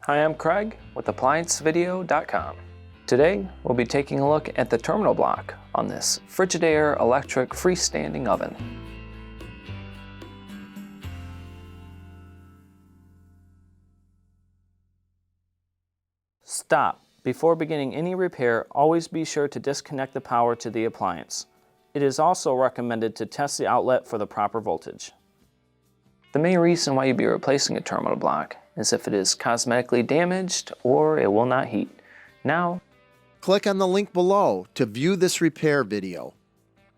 Hi, I'm Craig with ApplianceVideo.com. Today, we'll be taking a look at the terminal block on this Frigidaire electric freestanding oven. Stop. Before beginning any repair, always be sure to disconnect the power to the appliance. It is also recommended to test the outlet for the proper voltage. The main reason why you'd be replacing a terminal block is if it is cosmetically damaged or it will not heat. Now, click on the link below to view this repair video.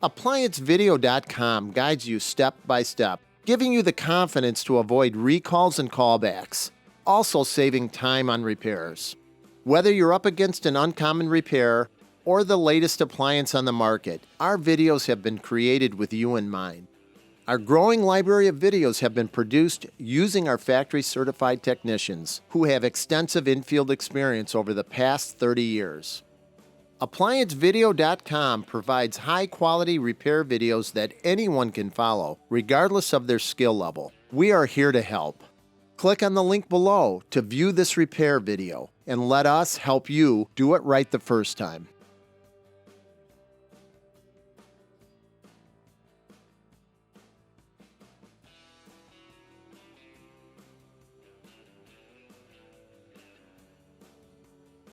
ApplianceVideo.com guides you step by step, giving you the confidence to avoid recalls and callbacks, also saving time on repairs. Whether you're up against an uncommon repair or the latest appliance on the market, our videos have been created with you in mind. Our growing library of videos have been produced using our factory-certified technicians who have extensive infield experience over the past 30 years. ApplianceVideo.com provides high-quality repair videos that anyone can follow, regardless of their skill level. We are here to help. Click on the link below to view this repair video and let us help you do it right the first time.